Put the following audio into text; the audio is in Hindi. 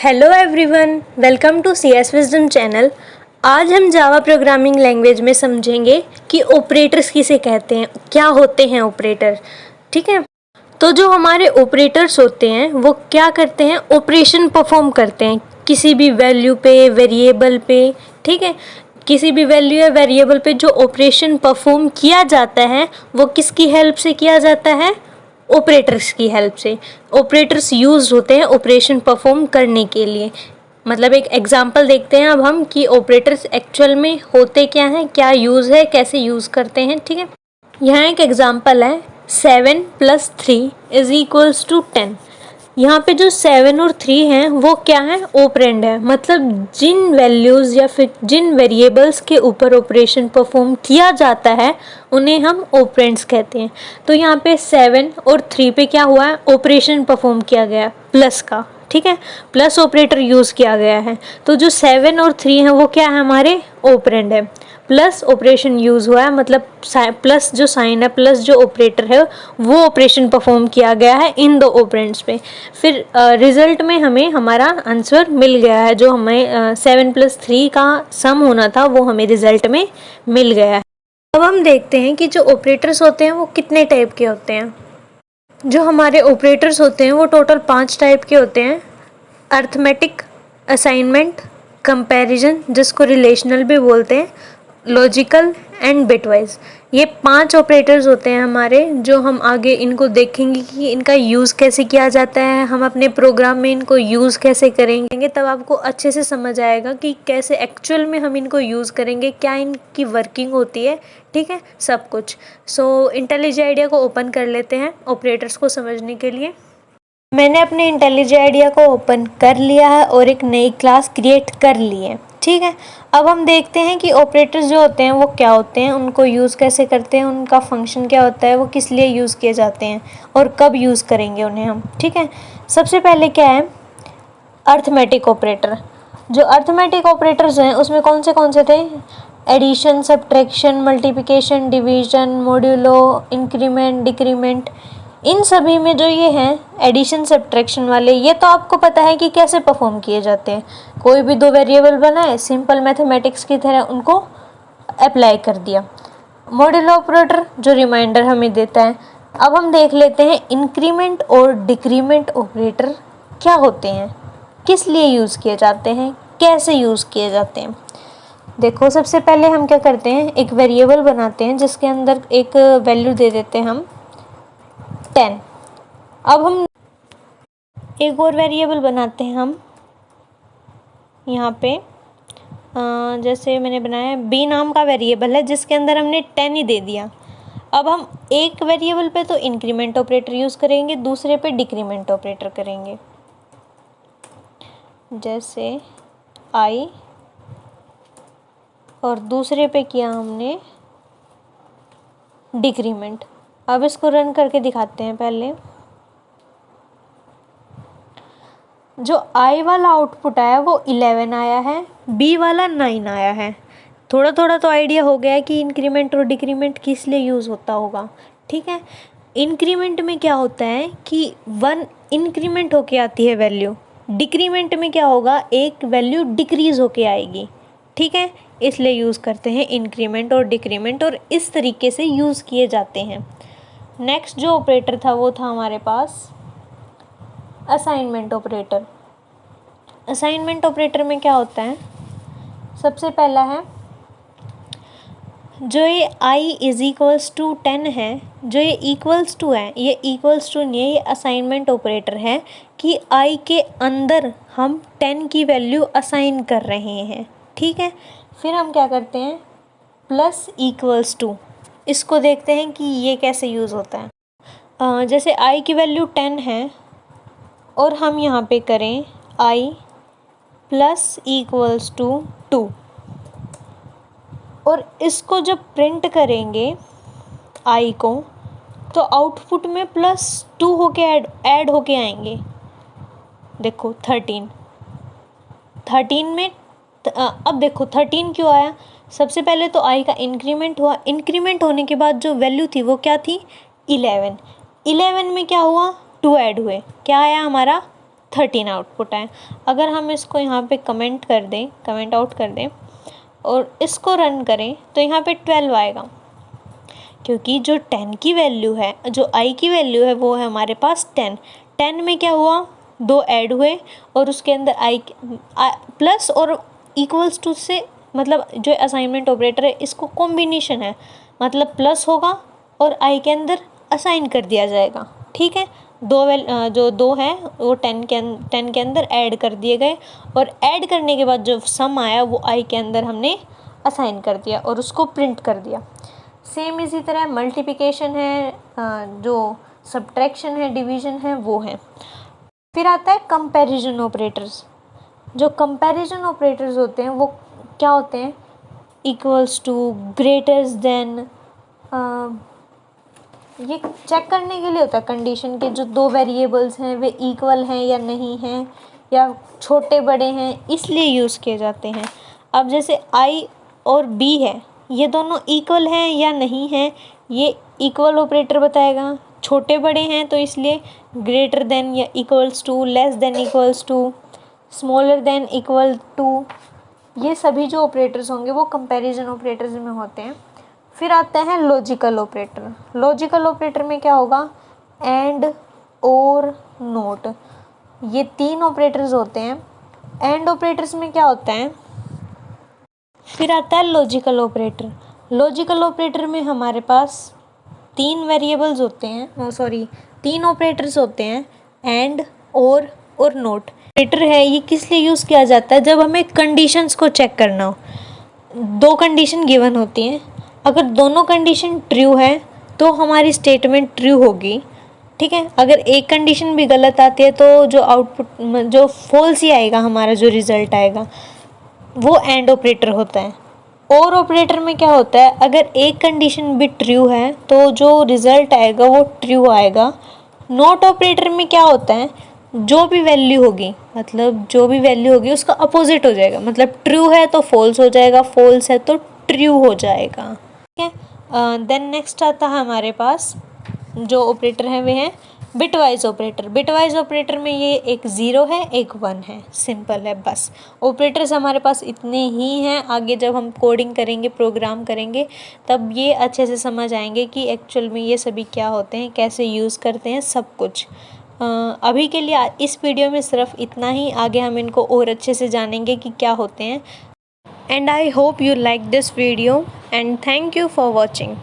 Hello everyone, welcome to CS wisdom channel. आज हम जावा प्रोग्रामिंग लैंग्वेज में समझेंगे कि ऑपरेटर्स किसे कहते हैं, क्या होते हैं ऑपरेटर। ठीक है, तो जो हमारे ऑपरेटर्स होते हैं वो क्या करते हैं, ऑपरेशन परफॉर्म करते हैं किसी भी वैल्यू पे, वेरिएबल पे। ठीक है, किसी भी वैल्यू या वेरिएबल पे जो ऑपरेशन परफॉर्म किया जाता है वो किसकी हेल्प से किया जाता है, ऑपरेटर्स की हेल्प से। ऑपरेटर्स यूज होते हैं ऑपरेशन परफॉर्म करने के लिए। मतलब एक एग्जांपल देखते हैं अब हम कि ऑपरेटर्स एक्चुअल में होते क्या हैं, क्या यूज़ है, कैसे यूज़ करते हैं। ठीक है, यहाँ एक एग्जांपल है 7 + 3 = 10। यहाँ पे जो 7 और 3 हैं वो क्या है, ऑपरेंड है। मतलब जिन वैल्यूज़ या फिर जिन वेरिएबल्स के ऊपर ऑपरेशन परफॉर्म किया जाता है उन्हें हम ऑपरेंड्स कहते हैं। तो यहाँ पे 7 और 3 पे क्या हुआ है, ऑपरेशन परफॉर्म किया गया प्लस का। ठीक है, प्लस ऑपरेटर यूज़ किया गया है। तो जो 7 और 3 हैं वो क्या है, हमारे ऑपरेंड है। प्लस ऑपरेशन यूज़ हुआ है, मतलब प्लस जो साइन है, प्लस जो ऑपरेटर है वो ऑपरेशन परफॉर्म किया गया है इन दो ऑपरेंड्स पे। फिर रिजल्ट में हमें हमारा आंसर मिल गया है। जो हमें 7 + 3 का सम होना था वो हमें रिजल्ट में मिल गया है। अब हम देखते हैं कि जो ऑपरेटर्स होते हैं वो कितने टाइप के होते हैं। जो हमारे ऑपरेटर्स होते हैं वो टोटल 5 टाइप के होते हैं। अर्थमेटिक, असाइनमेंट, कंपैरिजन जिसको रिलेशनल भी बोलते हैं, लॉजिकल एंड बिटवाइज। ये 5 ऑपरेटर्स होते हैं हमारे, जो हम आगे इनको देखेंगे कि इनका यूज़ कैसे किया जाता है, हम अपने प्रोग्राम में इनको यूज़ कैसे करेंगे। तब आपको अच्छे से समझ आएगा कि कैसे एक्चुअल में हम इनको यूज़ करेंगे, क्या इनकी वर्किंग होती है। ठीक है, सब कुछ। सो इंटेलिजेंट आइडिया को ओपन कर लेते हैं ऑपरेटर्स को समझने के लिए। मैंने अपने इंटेलिजेंट आइडिया को ओपन कर लिया है और एक नई क्लास क्रिएट कर ली है। ठीक है, अब हम देखते हैं कि ऑपरेटर्स जो होते हैं वो क्या होते हैं, उनको यूज़ कैसे करते हैं, उनका फंक्शन क्या होता है, वो किस लिए यूज़ किए जाते हैं और कब यूज़ करेंगे उन्हें हम। ठीक है, सबसे पहले क्या है, अर्थमेटिक ऑपरेटर। जो अर्थमेटिक ऑपरेटर्स हैं उसमें कौन से थे, addition, subtraction, multiplication, division, modulo, increment, decrement. इन सभी में जो ये हैं एडिशन सब्ट्रैक्शन वाले, ये तो आपको पता है कि कैसे परफॉर्म किए जाते हैं। कोई भी दो वेरिएबल बनाए, सिंपल मैथमेटिक्स की तरह उनको अप्लाई कर दिया। मॉड्यूलो ऑपरेटर जो रिमाइंडर हमें देता है। अब हम देख लेते हैं इंक्रीमेंट और डिक्रीमेंट ऑपरेटर क्या होते हैं, किस लिए यूज़ किए जाते हैं, कैसे यूज़ किए जाते हैं। देखो, सबसे पहले हम क्या करते हैं, एक वेरिएबल बनाते हैं जिसके अंदर एक वैल्यू दे देते हैं हम 10। अब हम एक और वेरिएबल बनाते हैं हम यहाँ पे, जैसे मैंने बनाया है b नाम का वेरिएबल है जिसके अंदर हमने 10 ही दे दिया। अब हम एक वेरिएबल पे तो इंक्रीमेंट ऑपरेटर यूज़ करेंगे, दूसरे पे डिक्रीमेंट ऑपरेटर करेंगे। जैसे i और दूसरे पे किया हमने डिक्रीमेंट। अब इसको रन करके दिखाते हैं। पहले जो i वाला आउटपुट आया वो 11 आया है, b वाला 9 आया है। थोड़ा थोड़ा तो आइडिया हो गया है कि इंक्रीमेंट और डिक्रीमेंट किस लिए यूज़ होता होगा। ठीक है, इंक्रीमेंट में क्या होता है कि 1 इंक्रीमेंट होके आती है वैल्यू, डिक्रीमेंट में क्या होगा, एक वैल्यू डिक्रीज़ होके आएगी। ठीक है, इसलिए यूज़ करते हैं इंक्रीमेंट और डिक्रीमेंट, और इस तरीके से यूज़ किए जाते हैं। नेक्स्ट जो ऑपरेटर था वो था हमारे पास असाइनमेंट ऑपरेटर। असाइनमेंट ऑपरेटर में क्या होता है, सबसे पहला है जो ये i = 10 है, जो ये इक्वल्स टू है, ये इक्वल्स टू नहीं है, ये असाइनमेंट ऑपरेटर है कि i के अंदर हम 10 की वैल्यू असाइन कर रहे हैं। ठीक है, फिर हम क्या करते हैं, प्लस इक्वल्स टू, इसको देखते हैं कि ये कैसे यूज़ होता है। जैसे i की वैल्यू 10 है और हम यहाँ पे करें i + = 2, और इसको जब प्रिंट करेंगे i को, तो आउटपुट में +2 होके ऐड होके आएंगे। देखो 13 में अब देखो 13 क्यों आया, सबसे पहले तो i का इंक्रीमेंट हुआ, इंक्रीमेंट होने के बाद जो वैल्यू थी वो क्या थी, 11 में क्या हुआ, 2 ऐड हुए, क्या आया हमारा 13 आउटपुट आए। अगर हम इसको यहाँ पे कमेंट आउट कर दें और इसको रन करें तो यहाँ पे 12 आएगा, क्योंकि जो 10 की वैल्यू है, जो i की वैल्यू है वो है हमारे पास 10 में क्या हुआ, 2 ऐड हुए और उसके अंदर i प्लस और इक्वल्स टू से, मतलब जो असाइनमेंट ऑपरेटर है इसको कॉम्बिनेशन है, मतलब प्लस होगा और i के अंदर असाइन कर दिया जाएगा। ठीक है, जो 2 है वो 10 के अंदर ऐड कर दिए गए और ऐड करने के बाद जो सम आया वो i के अंदर हमने असाइन कर दिया और उसको प्रिंट कर दिया। सेम इसी तरह मल्टीप्लिकेशन है, जो सब्ट्रैक्शन है, डिवीज़न है, वो है। फिर आता है कंपैरिजन ऑपरेटर्स। जो कंपैरिजन ऑपरेटर्स होते हैं वो क्या होते हैं, इक्वल्स टू, ग्रेटर देन, ये चेक करने के लिए होता है कंडीशन के जो 2 वेरिएबल्स हैं वे इक्वल हैं या नहीं हैं या छोटे बड़े हैं, इसलिए यूज़ किए जाते हैं। अब जैसे i और b है, ये दोनों इक्वल हैं या नहीं हैं, ये इक्वल ऑपरेटर बताएगा। छोटे बड़े हैं तो इसलिए ग्रेटर देन या equals to, less than equals to, smaller than equal to, ये सभी जो ऑपरेटर्स होंगे वो कंपैरिजन ऑपरेटर्स में होते हैं। फिर आते हैं लॉजिकल ऑपरेटर। लॉजिकल ऑपरेटर में क्या होगा, एंड, और, नोट, ये 3 ऑपरेटर्स होते हैं। एंड ऑपरेटर्स में क्या होता है, फिर आता है लॉजिकल ऑपरेटर। लॉजिकल ऑपरेटर में हमारे पास 3 वेरिएबल्स होते हैं, 3 ऑपरेटर्स होते हैं, एंड, और नोट। ऑपरेटर है ये किस लिए यूज़ किया जाता है, जब हमें कंडीशंस को चेक करना हो। 2 कंडीशन गिवन होती हैं, अगर दोनों कंडीशन ट्रू है तो हमारी स्टेटमेंट ट्रू होगी। ठीक है, अगर एक कंडीशन भी गलत आती है तो जो आउटपुट, जो फॉल्स ही आएगा, हमारा जो रिज़ल्ट आएगा वो एंड ऑपरेटर होता है। और ऑपरेटर में क्या होता है, अगर एक कंडीशन भी ट्रू है तो जो रिज़ल्ट आएगा वो ट्रू आएगा। नॉट ऑपरेटर में क्या होता है, जो भी वैल्यू होगी उसका अपोजिट हो जाएगा, मतलब ट्रू है तो फॉल्स हो जाएगा, फॉल्स है तो ट्रू हो जाएगा। ठीक है, देन नेक्स्ट आता है हमारे पास जो ऑपरेटर है वे हैं बिटवाइज ऑपरेटर। बिटवाइज ऑपरेटर में ये एक 0 है, एक 1 है, सिंपल है बस। ऑपरेटर्स हमारे पास इतने ही हैं, आगे जब हम कोडिंग करेंगे, प्रोग्राम करेंगे, तब ये अच्छे से समझ आएंगे कि एक्चुअल में ये सभी क्या होते हैं, कैसे यूज़ करते हैं, सब कुछ। अभी के लिए इस वीडियो में सिर्फ इतना ही, आगे हम इनको और अच्छे से जानेंगे कि क्या होते हैं। And I hope you like this video and thank you for watching.